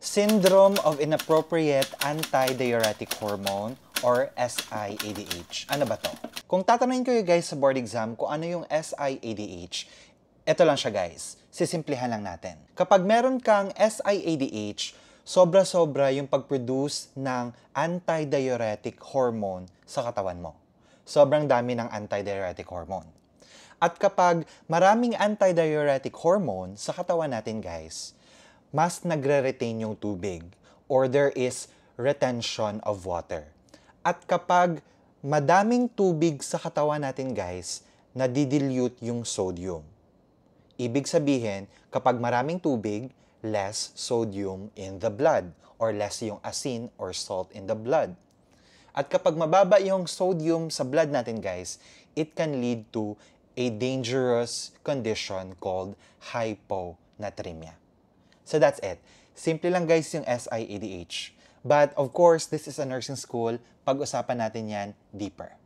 Syndrome of Inappropriate Antidiuretic Hormone or SIADH. Ano ba to? Kung tatanungin ko yung guys sa board exam kung ano yung SIADH, ito lang siya guys. Sisimplihan lang natin. Kapag meron kang SIADH, sobra-sobra yung pag-produce ng antidiuretic hormone sa katawan mo. Sobrang dami ng antidiuretic hormone. At kapag maraming antidiuretic hormone sa katawan natin guys, mas nagre-retain yung tubig or there is retention of water. At kapag madaming tubig sa katawan natin guys, nadidilute yung sodium. Ibig sabihin, kapag maraming tubig, less sodium in the blood or less yung asin or salt in the blood. At kapag mababa yung sodium sa blood natin guys, it can lead to a dangerous condition called hyponatremia. So that's it. Simple lang guys yung SIADH. But of course, this is a nursing school. Pag-usapan natin yan deeper.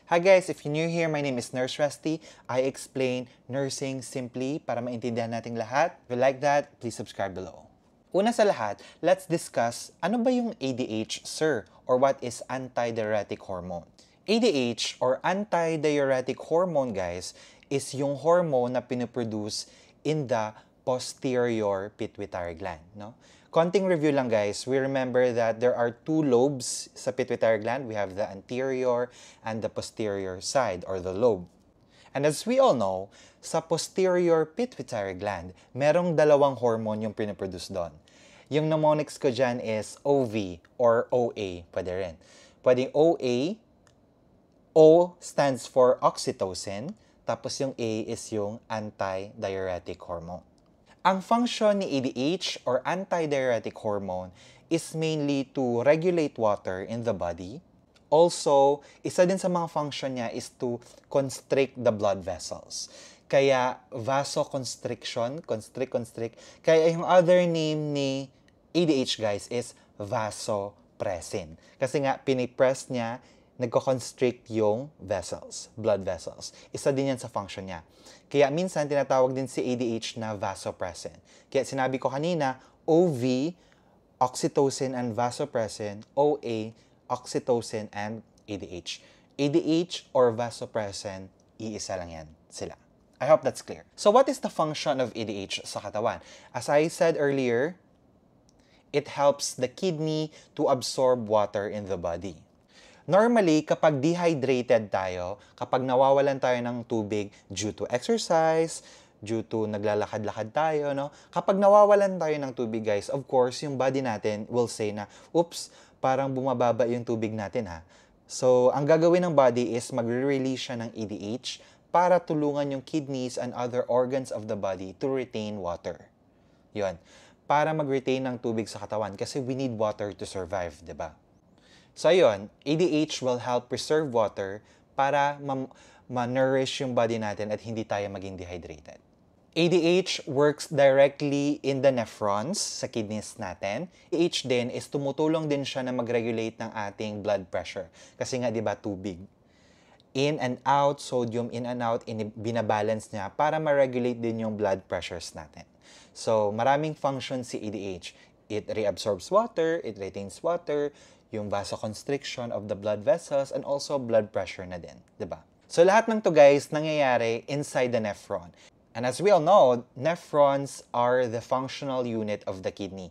Hi guys, if you're new here, my name is Nurse Rusty. I explain nursing simply para maintindihan nating lahat. If you like that, please subscribe below. Una sa lahat, let's discuss ano ba yung ADH, sir? Or what is antidiuretic hormone? ADH or antidiuretic hormone guys is yung hormone na pinoproduce in the posterior pituitary gland, no? Konting review lang guys, we remember that there are two lobes sa pituitary gland. We have the anterior and the posterior side or the lobe. And as we all know, sa posterior pituitary gland, merong dalawang hormone yung pinoproduce doon. Yung mnemonics ko dyan is OV or OA, pwede rin. Pwedeng OA, O stands for oxytocin, tapos yung A is yung antidiuretic hormone. Ang function ni ADH or antidiuretic hormone is mainly to regulate water in the body. Also, isa din sa mga function niya is to constrict the blood vessels. Kaya vasoconstriction, constrict. Kaya yung other name ni ADH guys is vasopressin. Kasi nga pinipress niya, nagko-constrict yung vessels, blood vessels. Isa din yan sa function niya. Kaya minsan tinatawag din si ADH na vasopressin. Kaya sinabi ko kanina, OV, oxytocin and vasopressin, OA, oxytocin and ADH. ADH or vasopressin, iisa lang yan sila. I hope that's clear. So what is the function of ADH sa katawan? As I said earlier, it helps the kidney to absorb water in the body. Normally, kapag dehydrated tayo, kapag nawawalan tayo ng tubig due to exercise, due to naglalakad-lakad tayo, no? Kapag nawawalan tayo ng tubig, guys, of course, yung body natin will say na, oops, parang bumababa yung tubig natin, ha? So, ang gagawin ng body is magre-release siya ng ADH para tulungan yung kidneys and other organs of the body to retain water. Yun. Para mag-retain ng tubig sa katawan kasi we need water to survive, di ba? So ayun, ADH will help preserve water para ma-nourish yung body natin at hindi tayo maging dehydrated. ADH works directly in the nephrons sa kidneys natin. ADH din is tumutulong din siya na mag-regulate ng ating blood pressure. Kasi nga 'di ba tubig. In and out, sodium in and out, binabalance niya para ma-regulate din yung blood pressures natin. So maraming function si ADH. It reabsorbs water, it retains water, yung vasoconstriction of the blood vessels, and also blood pressure na din, di ba? So lahat ng to guys, nangyayari inside the nephron. And as we all know, nephrons are the functional unit of the kidney.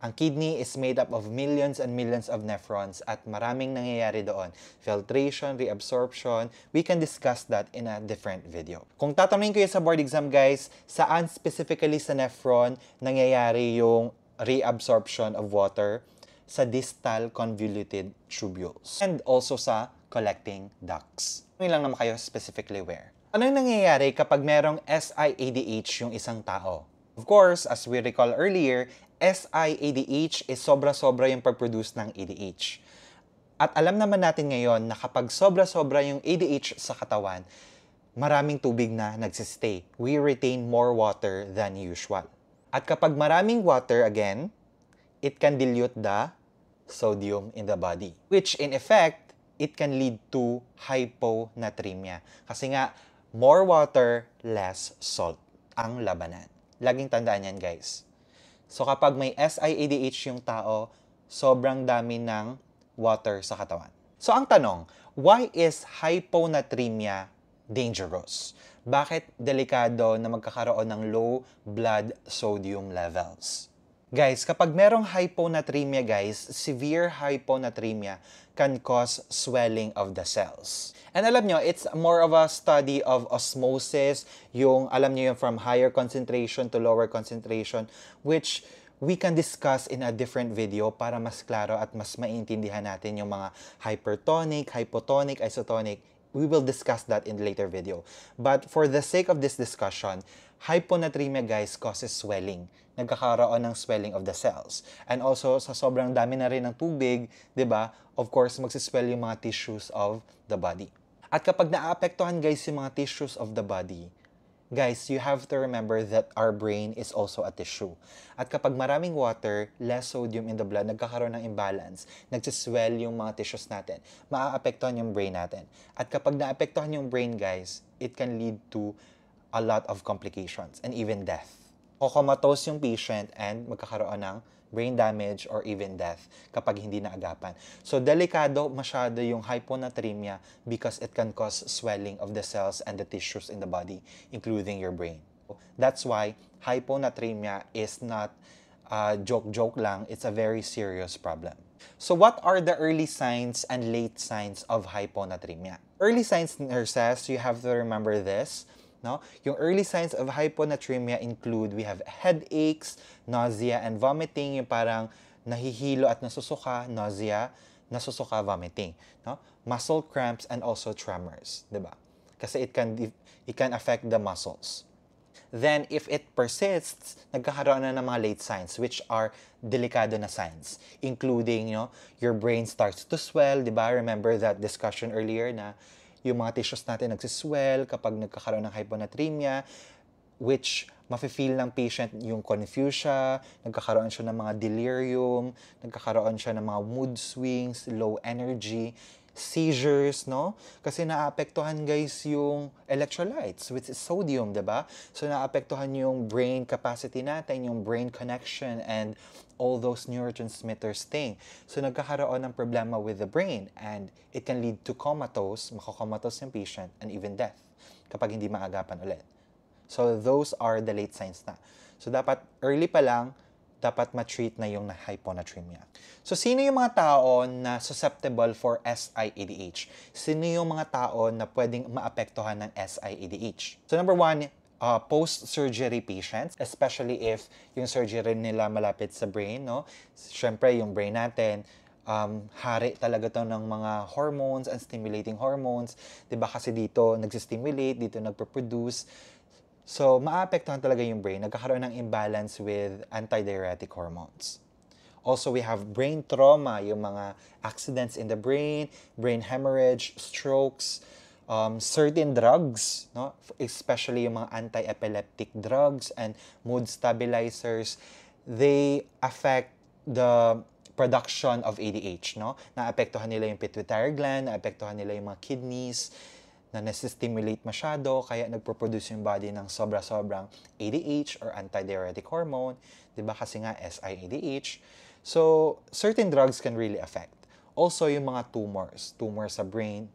Ang kidney is made up of millions and millions of nephrons at maraming nangyayari doon. Filtration, reabsorption, we can discuss that in a different video. Kung tatanungin ko yun sa board exam guys, saan specifically sa nephron nangyayari yung reabsorption of water? Sa distal convoluted tubules and also sa collecting ducts. Ano lang naman kayo specifically where? Ano yung nangyayari kapag merong SIADH yung isang tao? Of course, as we recall earlier, SIADH is sobra-sobra yung pag-produce ng ADH. At alam naman natin ngayon na kapag sobra-sobra yung ADH sa katawan, maraming tubig na nagsistay. We retain more water than usual. At kapag maraming water again, it can dilute the sodium in the body. Which in effect, it can lead to hyponatremia. Kasi nga, more water, less salt ang labanan. Laging tandaan yan, guys. So kapag may SIADH yung tao, sobrang dami ng water sa katawan. So ang tanong, why is hyponatremia dangerous? Bakit delikado na magkakaroon ng low blood sodium levels? Guys, kapag merong hyponatremia guys, severe hyponatremia can cause swelling of the cells. And alam nyo, it's more of a study of osmosis, yung alam nyo yung from higher concentration to lower concentration, which we can discuss in a different video para mas klaro at mas maintindihan natin yung mga hypertonic, hypotonic, isotonic. We will discuss that in later video. But for the sake of this discussion, hyponatremia guys causes swelling. Nagkakaroon ng swelling of the cells. And also, sa sobrang dami na rin ng tubig, di ba? Of course, magsiswell yung mga tissues of the body. At kapag naapektuhan guys yung mga tissues of the body, guys, you have to remember that our brain is also a tissue. At kapag maraming water, less sodium in the blood, nagkakaroon ng imbalance, nagsiswell yung mga tissues natin, maaapektuhan yung brain natin. At kapag naapektuhan yung brain, guys, it can lead to a lot of complications and even death. Kokomatose yung patient and magkakaroon ng brain damage or even death kapag hindi naagapan. So, delikado masyado yung hyponatremia because it can cause swelling of the cells and the tissues in the body, including your brain. That's why hyponatremia is not joke lang. It's a very serious problem. So, what are the early signs and late signs of hyponatremia? Early signs, nurses, you have to remember this. No? Yung early signs of hyponatremia include, we have headaches, nausea, and vomiting. Yung parang nahihilo at nasusuka, nausea, nasusuka, vomiting. No? Muscle cramps and also tremors. Diba? Kasi it can affect the muscles. Then, if it persists, nagkakaroon na ng mga late signs, which are delikado na signs, including, your brain starts to swell, diba? Remember that discussion earlier na yung mga tissues natin nagsiswell kapag nagkakaroon ng hyponatremia, which mafe-feel ng patient yung confusion, nagkakaroon siya ng mga delirium, nagkakaroon siya ng mga mood swings, low energy, seizures, no? Kasi naapektuhan guys yung electrolytes, which is sodium, diba? So naapektuhan yung brain capacity natin, yung brain connection, and all those neurotransmitters thing. So nagkakaroon ng problema with the brain, and it can lead to comatose, makakomatose yung patient, and even death kapag hindi maagapan ulit. So those are the late signs na. So dapat early pa lang, dapat ma-treat na yung hyponatremia. So, sino yung mga tao na susceptible for SIADH? Sino yung mga tao na pwedeng maapektuhan ng SIADH? So, number one, post-surgery patients, especially if yung surgery nila malapit sa brain, no? Siyempre, yung brain natin, hari talaga to ng mga hormones and stimulating hormones. Diba kasi dito nagsistimulate, dito nagpo-produce. So, maapektuhan talaga yung brain. Nagkakaroon ng imbalance with antidiuretic hormones. Also, we have brain trauma, yung mga accidents in the brain hemorrhage, strokes, certain drugs, no? Especially yung mga anti-epileptic drugs and mood stabilizers, they affect the production of ADH, no? Naapektuhan nila yung pituitary gland, naapektuhan nila yung mga kidneys, na nasi-stimulate masyado, kaya nagpo-produce yung body ng sobra-sobrang ADH or antidiuretic hormone, di ba? Kasi nga SIADH. So, certain drugs can really affect. Also, yung mga tumors sa brain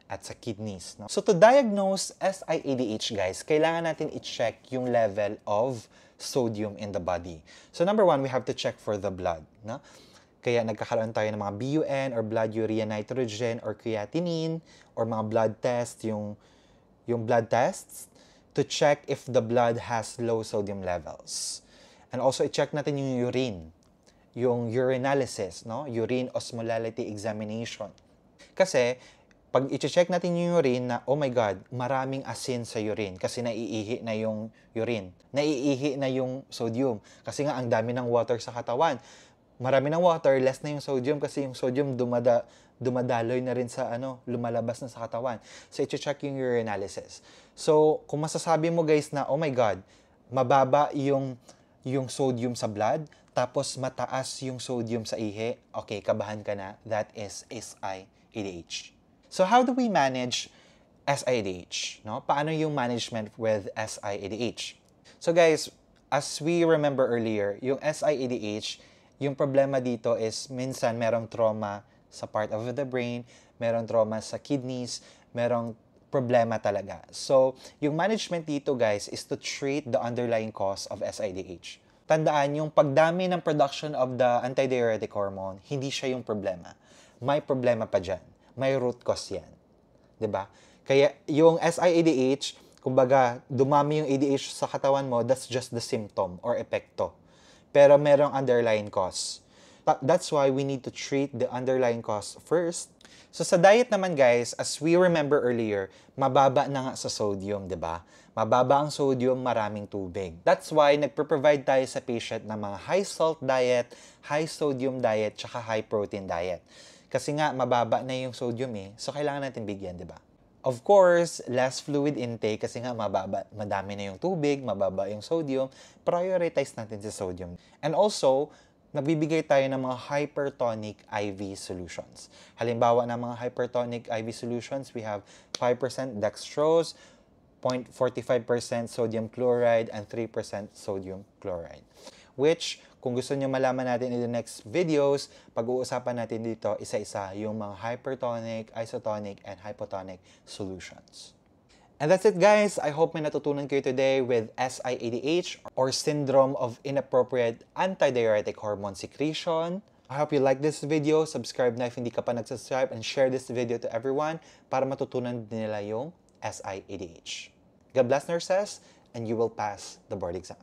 at sa kidneys. No? So, to diagnose SIADH, guys, kailangan natin i-check yung level of sodium in the body. So, number one, we have to check for the blood. No? Kaya nagkakaroon tayo ng mga BUN or blood urea nitrogen or creatinine or mga blood test, yung blood tests to check if the blood has low sodium levels. And also, i-check natin yung urine, yung urinalysis, no? Urine osmolality examination. Kasi, pag i-check natin yung urine na, oh my God, maraming asin sa urine kasi naiihi na yung urine. Naiihi na yung sodium kasi nga ang dami ng water sa katawan. Marami ng water, less na yung sodium kasi yung sodium dumadaloy na rin sa lumalabas na sa katawan. So, i-check yung urinalysis. So, kung masasabi mo guys na, oh my God, mababa yung sodium sa blood, tapos mataas yung sodium sa ihi, okay, kabahan ka na, that is SIADH. So, how do we manage SIADH? No? Paano yung management with SIADH? So guys, As we remember earlier, yung SIADH, yung problema dito is minsan merong trauma sa part of the brain, merong trauma sa kidneys, merong problema talaga. So, yung management dito guys is to treat the underlying cause of SIDH. Tandaan, yung pagdami ng production of the antidiuretic hormone, hindi siya yung problema. May problema pa dyan. May root cause yan. 'Di ba? Kaya yung SIADH, kumbaga, dumami yung ADH sa katawan mo, that's just the symptom or epekto. Pero merong underlying cause. That's why we need to treat the underlying cause first. So sa diet naman guys, as we remember earlier, mababa na nga sa sodium, 'di ba? Mababa ang sodium, maraming tubig. That's why nagpo-provide tayo sa patient ng mga high salt diet, high sodium diet, tsaka high protein diet. Kasi nga mababa na yung sodium so kailangan natin bigyan, 'di ba? Of course, less fluid intake kasi nga madami na yung tubig, mababa yung sodium, prioritize natin si sodium. And also, nagbibigay tayo ng mga hypertonic IV solutions. Halimbawa ng mga hypertonic IV solutions, we have 5% dextrose, 0.45% sodium chloride, and 3% sodium chloride. Which, kung gusto nyo malaman natin in the next videos, pag-uusapan natin dito isa-isa yung mga hypertonic, isotonic, and hypotonic solutions. And that's it guys. I hope may natutunan kayo today with SIADH or Syndrome of Inappropriate Antidiuretic Hormone Secretion. I hope you like this video. Subscribe na if hindi ka pa nag-subscribe and share this video to everyone para matutunan din nila yung SIADH. God bless nurses and you will pass the board exam.